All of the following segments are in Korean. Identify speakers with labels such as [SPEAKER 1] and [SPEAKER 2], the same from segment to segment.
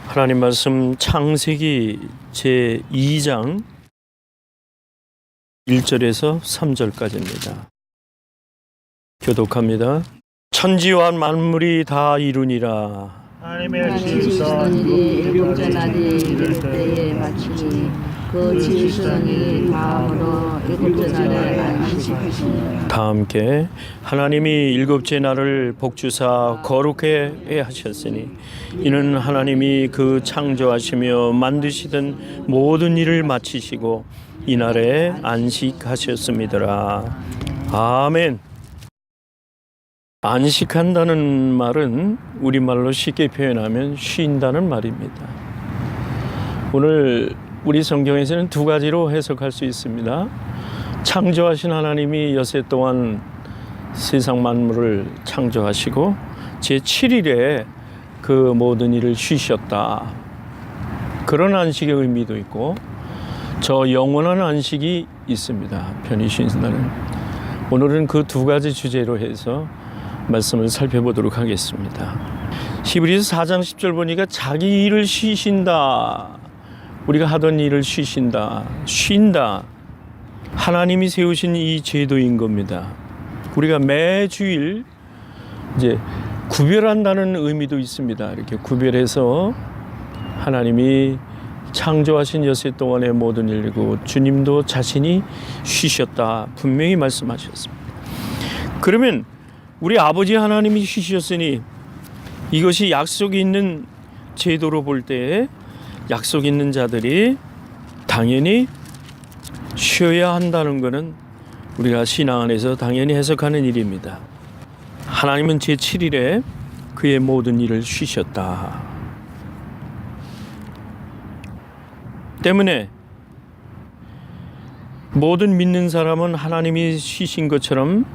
[SPEAKER 1] 하나님 말씀 창세기 제2장 1절에서 3절까지입니다. 교독합니다. 천지와 만물이 다 이루니라.
[SPEAKER 2] 하나님의 지으시던 일이 일곱째 날이 이를 때에 마치니 그 지으시던 일이 다음으로 일곱째 날에 안식하시니라.
[SPEAKER 1] 다 함께 하나님이 일곱째 날을 복주사 거룩해 하셨으니 이는 하나님이 그 창조하시며 만드시던 모든 일을 마치시고 이날에 안식하셨음이더라. 아멘. 안식한다는 말은 우리말로 쉽게 표현하면 쉰다는 말입니다. 오늘 우리 성경에서는 두 가지로 해석할 수 있습니다. 창조하신 하나님이 여세 동안 세상 만물을 창조하시고 제7일에 그 모든 일을 쉬셨다. 그런 안식의 의미도 있고 저 영원한 안식이 있습니다. 편히 쉰다는. 오늘은 그 두 가지 주제로 해서 말씀을 살펴보도록 하겠습니다. 히브리서 4장 10절 보니까 자기 일을 쉬신다. 우리가 하던 일을 쉬신다. 쉰다. 하나님이 세우신 이 제도인 겁니다. 우리가 매주일 이제 구별한다는 의미도 있습니다. 이렇게 구별해서 하나님이 창조하신 여세 동안의 모든 일이고 주님도 자신이 쉬셨다. 분명히 말씀하셨습니다. 그러면 우리 아버지 하나님이 쉬셨으니 이것이 약속이 있는 제도로 볼 때 약속 있는 자들이 당연히 쉬어야 한다는 것은 우리가 신앙 안에서 당연히 해석하는 일입니다. 하나님은 제7일에 그의 모든 일을 쉬셨다. 때문에 모든 믿는 사람은 하나님이 쉬신 것처럼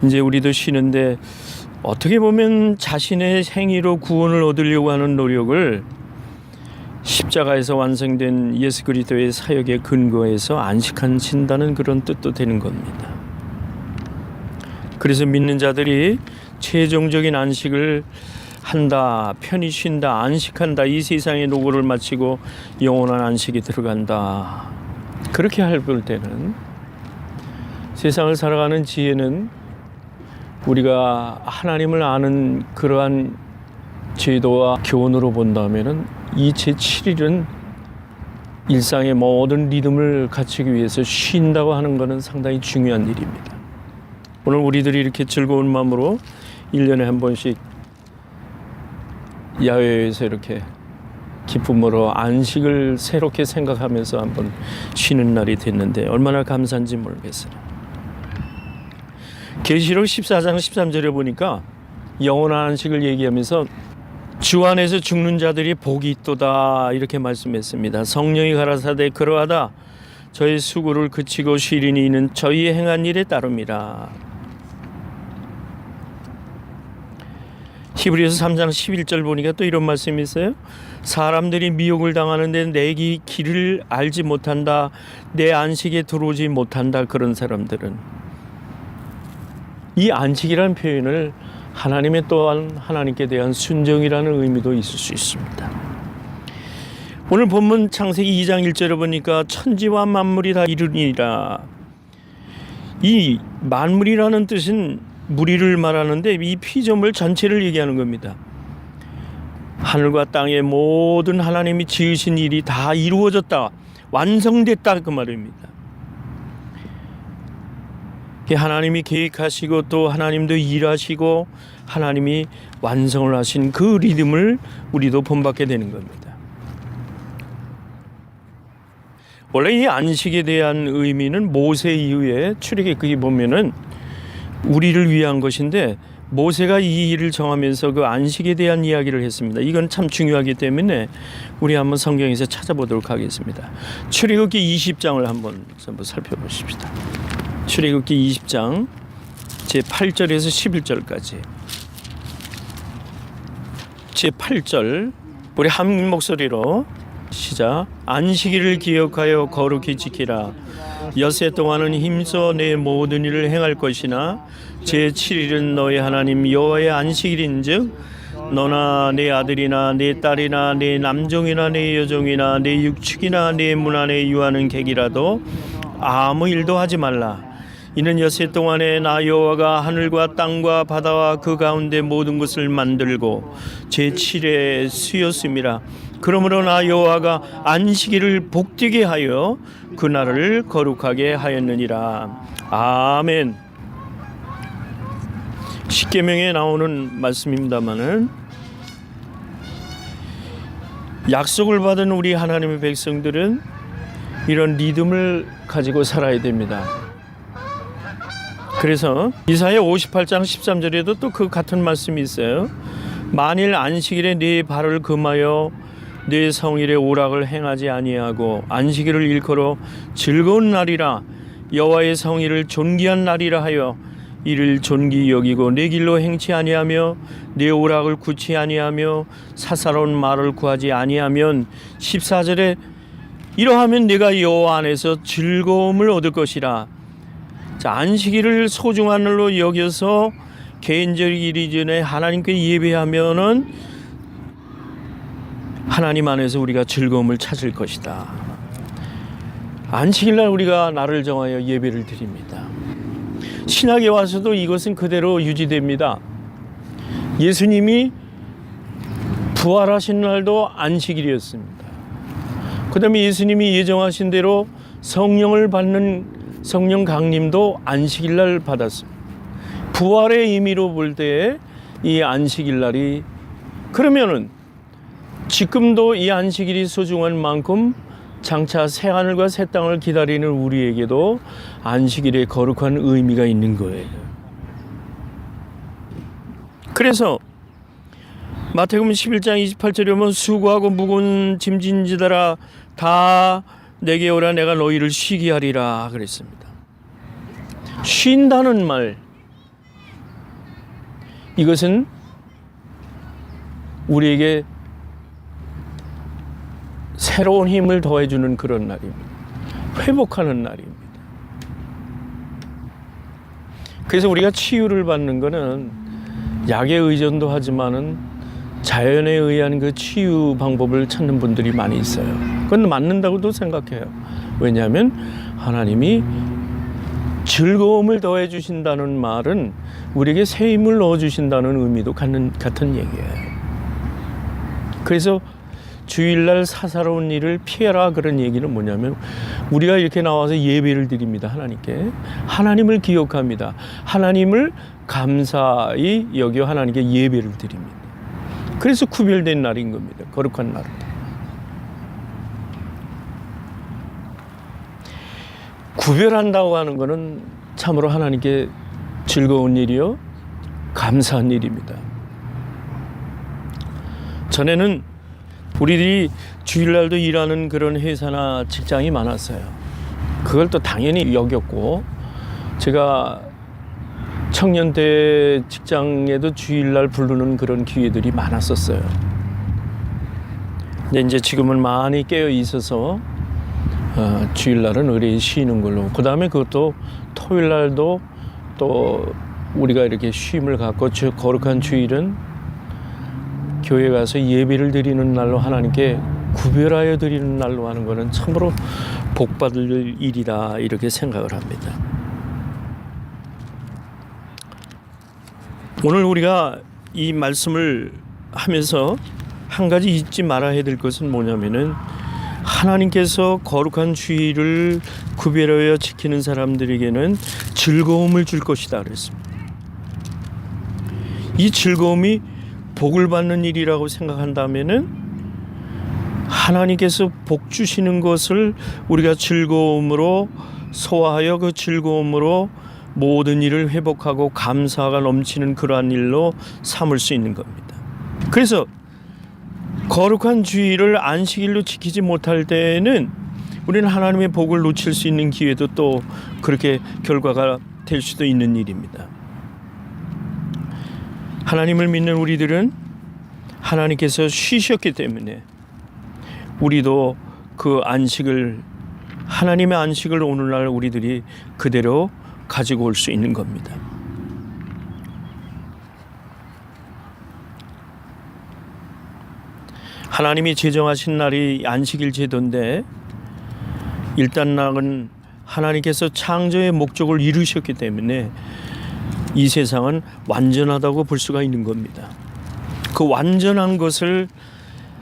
[SPEAKER 1] 이제 우리도 쉬는데 어떻게 보면 자신의 행위로 구원을 얻으려고 하는 노력을 십자가에서 완성된 예수 그리스도의 사역에 근거해서 안식하신다는 그런 뜻도 되는 겁니다. 그래서 믿는 자들이 최종적인 안식을 한다, 편히 쉰다, 안식한다, 이 세상의 노고를 마치고 영원한 안식에 들어간다. 그렇게 할 때는 세상을 살아가는 지혜는 우리가 하나님을 아는 그러한 제도와 교훈으로 본다면은 이 제7일은 일상의 모든 리듬을 갖추기 위해서 쉰다고 하는 것은 상당히 중요한 일입니다. 오늘 우리들이 이렇게 즐거운 마음으로 1년에 한 번씩 야외에서 이렇게 기쁨으로 안식을 새롭게 생각하면서 한번 쉬는 날이 됐는데 얼마나 감사한지 모르겠어요. 계시록 14장 13절에 보니까 영원한 안식을 얘기하면서 주 안에서 죽는 자들이 복이 있도다 이렇게 말씀했습니다. 성령이 가라사대 그러하다 저희 수고를 그치고 쉬리니 이는 저희 행한 일에 따름이라. 히브리서 3장 11절 보니까 또 이런 말씀이 있어요. 사람들이 미혹을 당하는데 내 길을 알지 못한다. 내 안식에 들어오지 못한다. 그런 사람들은 이 안식이라는 표현을 하나님의 또한 하나님께 대한 순종이라는 의미도 있을 수 있습니다. 오늘 본문 창세기 2장 1절에 보니까 천지와 만물이 다 이루니라. 이 만물이라는 뜻은 무리를 말하는데 이 피조물 전체를 얘기하는 겁니다. 하늘과 땅의 모든 하나님이 지으신 일이 다 이루어졌다. 완성됐다 그 말입니다. 하나님이 계획하시고 또 하나님도 일하시고 하나님이 완성을 하신 그 리듬을 우리도 본받게 되는 겁니다. 원래 이 안식에 대한 의미는 모세 이후에 출애굽기 보면은 우리를 위한 것인데 모세가 이 일을 정하면서 그 안식에 대한 이야기를 했습니다. 이건 참 중요하기 때문에 우리 한번 성경에서 찾아보도록 하겠습니다. 출애굽기 20장을 한번 살펴보십시다. 출애굽기 20장 제8절에서 11절까지 제8절 우리 한 목소리로 시작. 안식일을 기억하여 거룩히 지키라. 엿새 동안은 힘써 내 모든 일을 행할 것이나 제7일은 너의 하나님 여호와의 안식일인즉 너나 내 아들이나 내 딸이나 내 남종이나 내 여종이나 내 육축이나 내 문 안에 유하는 객이라도 아무 일도 하지 말라. 이는 엿새 동안에 나 여호와가 하늘과 땅과 바다와 그 가운데 모든 것을 만들고 제7의 수였음이라. 그러므로 나 여호와가 안식일을 복되게 하여 그 날을 거룩하게 하였느니라. 아멘. 십계명에 나오는 말씀입니다마는 약속을 받은 우리 하나님의 백성들은 이런 리듬을 가지고 살아야 됩니다. 그래서 이사야 58장 13절에도 또 그 같은 말씀이 있어요. 만일 안식일에 네 발을 금하여 네 성일의 오락을 행하지 아니하고 안식일을 일컬어 즐거운 날이라 여호와의 성일을 존귀한 날이라 하여 이를 존귀 여기고 내 길로 행치 아니하며 내 오락을 굳지 아니하며 사사로운 말을 구하지 아니하면 14절에 이러하면 내가 여호와 안에서 즐거움을 얻을 것이라. 자, 안식일을 소중한 날로 여겨서 개인적이기 전에 하나님께 예배하면은 하나님 안에서 우리가 즐거움을 찾을 것이다. 안식일 날 우리가 날을 정하여 예배를 드립니다. 신약에 와서도 이것은 그대로 유지됩니다. 예수님이 부활하신 날도 안식일이었습니다. 그 다음에 예수님이 예정하신 대로 성령을 받는 성령 강림도 안식일 날 받았습니다. 부활의 의미로 볼 때 이 안식일 날이, 그러면은 지금도 이 안식일이 소중한 만큼 장차 새하늘과 새 땅을 기다리는 우리에게도 안식일의 거룩한 의미가 있는 거예요. 그래서 마태복음 11장 28절에 보면 수고하고 무거운 짐진 자들아 다 내게 오라 내가 너희를 쉬게 하리라 그랬습니다. 쉰다는 말, 이것은 우리에게 새로운 힘을 더해주는 그런 날입니다. 회복하는 날입니다. 그래서 우리가 치유를 받는 것은 약에 의존도 하지만은 자연에 의한 그 치유 방법을 찾는 분들이 많이 있어요. 그건 맞는다고도 생각해요. 왜냐하면 하나님이 즐거움을 더해 주신다는 말은 우리에게 새 힘을 넣어 주신다는 의미도 같은 얘기예요. 그래서 주일날 사사로운 일을 피해라 그런 얘기는 뭐냐면 우리가 이렇게 나와서 예배를 드립니다. 하나님께 하나님을 기억합니다. 하나님을 감사히 여겨 하나님께 예배를 드립니다. 그래서 구별된 날인 겁니다. 거룩한 날은. 구별한다고 하는 것은 참으로 하나님께 즐거운 일이요 감사한 일입니다. 전에는 우리들이 주일날도 일하는 그런 회사나 직장이 많았어요. 그걸 또 당연히 여겼고, 제가 청년 때 직장에도 주일날 부르는 그런 기회들이 많았었어요. 근데 이제 지금은 많이 깨어 있어서 주일날은 의뢰 쉬는 걸로. 그 다음에 그것도 토요일날도 또 우리가 이렇게 쉼을 갖고 거룩한 주일은 교회 가서 예배를 드리는 날로 하나님께 구별하여 드리는 날로 하는 것은 참으로 복받을 일이다 이렇게 생각을 합니다. 오늘 우리가 이 말씀을 하면서 한 가지 잊지 말아야 될 것은 뭐냐면은 하나님께서 거룩한 주일을 구별하여 지키는 사람들에게는 즐거움을 줄 것이다 그랬습니다. 이 즐거움이 복을 받는 일이라고 생각한다면은 하나님께서 복 주시는 것을 우리가 즐거움으로 소화하여 그 즐거움으로 모든 일을 회복하고 감사가 넘치는 그러한 일로 삼을 수 있는 겁니다. 그래서 거룩한 주일을 안식일로 지키지 못할 때에는 우리는 하나님의 복을 놓칠 수 있는 기회도 또 그렇게 결과가 될 수도 있는 일입니다. 하나님을 믿는 우리들은 하나님께서 쉬셨기 때문에 우리도 그 안식을, 하나님의 안식을 오늘날 우리들이 그대로 가지고 올 수 있는 겁니다. 하나님이 제정하신 날이 안식일 제도인데 일단락은 하나님께서 창조의 목적을 이루셨기 때문에 이 세상은 완전하다고 볼 수가 있는 겁니다. 그 완전한 것을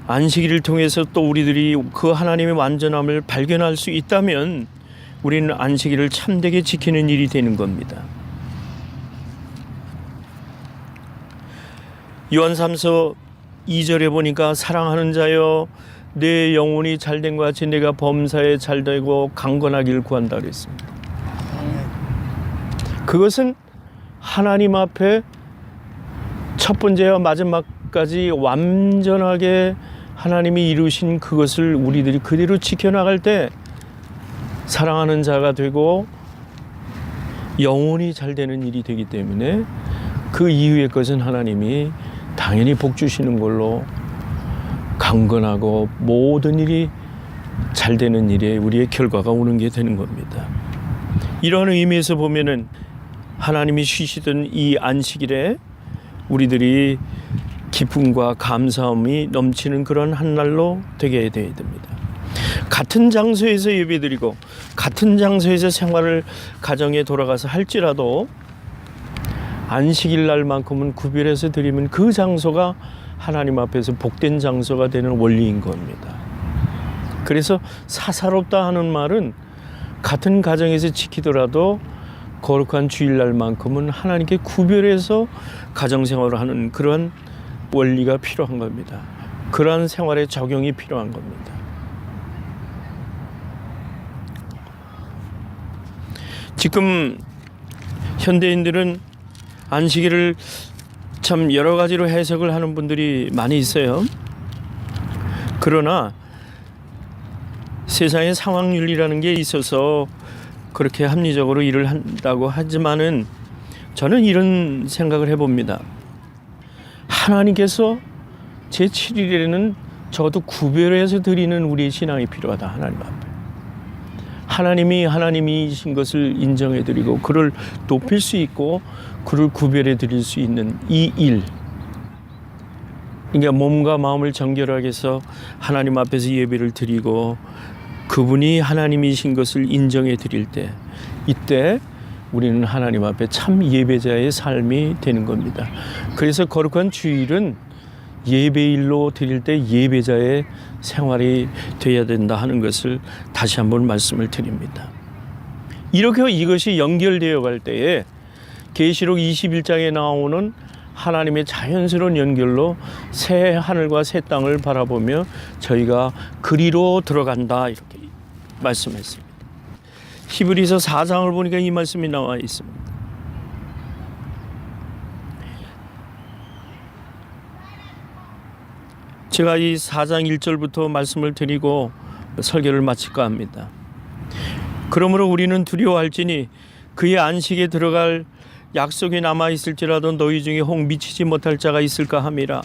[SPEAKER 1] 안식일을 통해서 또 우리들이 그 하나님의 완전함을 발견할 수 있다면 우리는 안식일을 참되게 지키는 일이 되는 겁니다. 요한 3서 2절에 보니까 사랑하는 자여 내 영혼이 잘된 것 같이 내가 범사에 잘되고 강건하기를 구한다 그랬습니다. 그것은 하나님 앞에 첫 번째와 마지막까지 완전하게 하나님이 이루신 그것을 우리들이 그대로 지켜나갈 때 사랑하는 자가 되고 영혼이 잘 되는 일이 되기 때문에 그 이후의 것은 하나님이 당연히 복 주시는 걸로 강건하고 모든 일이 잘 되는 일에 우리의 결과가 오는 게 되는 겁니다. 이런 의미에서 보면은 하나님이 쉬시던 이 안식일에 우리들이 기쁨과 감사함이 넘치는 그런 한 날로 되게 되어야 됩니다. 같은 장소에서 예배드리고 같은 장소에서 생활을 가정에 돌아가서 할지라도 안식일 날만큼은 구별해서 드리면 그 장소가 하나님 앞에서 복된 장소가 되는 원리인 겁니다. 그래서 사사롭다 하는 말은 같은 가정에서 지키더라도 거룩한 주일날만큼은 하나님께 구별해서 가정생활을 하는 그런 원리가 필요한 겁니다. 그러한 생활의 적용이 필요한 겁니다. 지금 현대인들은 안식일을 참 여러 가지로 해석을 하는 분들이 많이 있어요. 그러나 세상에 상황윤리라는 게 있어서 그렇게 합리적으로 일을 한다고 하지만은 저는 이런 생각을 해봅니다. 하나님께서 제7일에는 적어도 구별해서 드리는 우리의 신앙이 필요하다. 하나님 앞에. 하나님이 하나님이신 것을 인정해 드리고 그를 높일 수 있고 그를 구별해 드릴 수 있는 이 일. 그러니까 몸과 마음을 정결하게 해서 하나님 앞에서 예배를 드리고 그분이 하나님이신 것을 인정해 드릴 때 이때 우리는 하나님 앞에 참 예배자의 삶이 되는 겁니다. 그래서 거룩한 주일은 예배일로 드릴 때 예배자의 생활이 되어야 된다 하는 것을 다시 한번 말씀을 드립니다. 이렇게 이것이 연결되어 갈 때에 계시록 21장에 나오는 하나님의 자연스러운 연결로 새 하늘과 새 땅을 바라보며 저희가 그리로 들어간다 이렇게 말씀했습니다. 히브리서 4장을 보니까 이 말씀이 나와 있습니다. 제가 이 4장 1절부터 말씀을 드리고 설교를 마칠까 합니다. 그러므로 우리는 두려워할지니 그의 안식에 들어갈 약속이 남아있을지라도 너희 중에 혹 미치지 못할 자가 있을까 함이라.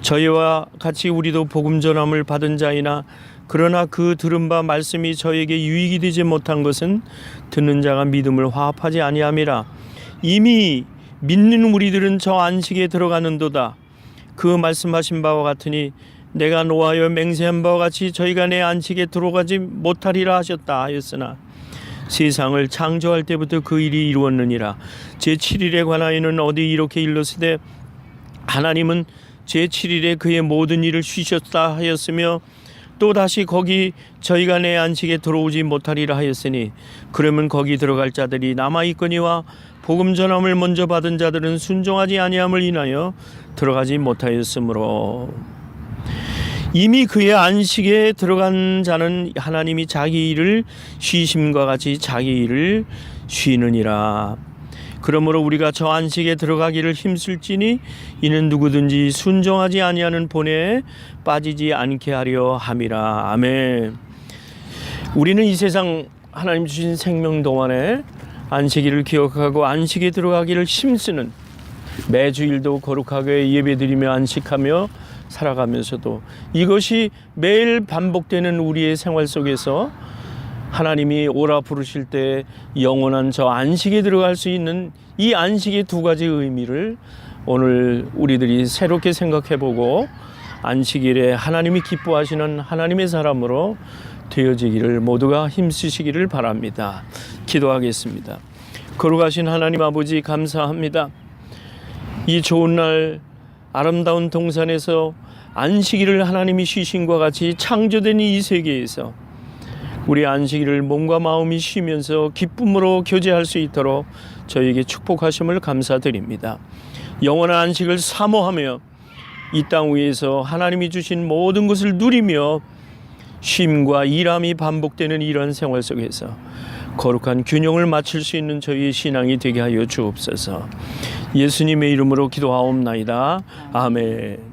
[SPEAKER 1] 저희와 같이 우리도 복음 전함을 받은 자이나 그러나 그 들은 바 말씀이 저에게 유익이 되지 못한 것은 듣는 자가 믿음을 화합하지 아니함이라. 이미 믿는 우리들은 저 안식에 들어가는도다. 그 말씀하신 바와 같으니 내가 노하여 맹세한 바와 같이 저희가 내 안식에 들어가지 못하리라 하셨다 하였으나 세상을 창조할 때부터 그 일이 이루었느니라. 제7일에 관하여는 어디 이렇게 일렀으되 하나님은 제7일에 그의 모든 일을 쉬셨다 하였으며 또 다시 거기 저희가 내 안식에 들어오지 못하리라 하였으니 그러면 거기 들어갈 자들이 남아있거니와 복음 전함을 먼저 받은 자들은 순종하지 아니함을 인하여 들어가지 못하였으므로 이미 그의 안식에 들어간 자는 하나님이 자기 일을 쉬심과 같이 자기 일을 쉬느니라. 그러므로 우리가 저 안식에 들어가기를 힘쓸지니 이는 누구든지 순종하지 아니하는 본에 빠지지 않게 하려 함이라. 아멘. 우리는 이 세상 하나님 주신 생명 동안에 안식일을 기억하고 안식에 들어가기를 힘쓰는 매주일도 거룩하게 예배드리며 안식하며 살아가면서도 이것이 매일 반복되는 우리의 생활 속에서 하나님이 오라 부르실 때 영원한 저 안식에 들어갈 수 있는 이 안식의 두 가지 의미를 오늘 우리들이 새롭게 생각해보고 안식일에 하나님이 기뻐하시는 하나님의 사람으로 되어지기를 모두가 힘쓰시기를 바랍니다. 기도하겠습니다. 거룩하신 하나님 아버지, 감사합니다. 이 좋은 날 아름다운 동산에서 안식일을 하나님이 쉬신과 같이 창조된 이 세계에서 우리 안식일을 몸과 마음이 쉬면서 기쁨으로 교제할 수 있도록 저에게 축복하심을 감사드립니다. 영원한 안식을 사모하며 이 땅 위에서 하나님이 주신 모든 것을 누리며 쉼과 일함이 반복되는 이런 생활 속에서 거룩한 균형을 맞출 수 있는 저희의 신앙이 되게 하여 주옵소서. 예수님의 이름으로 기도하옵나이다. 아멘.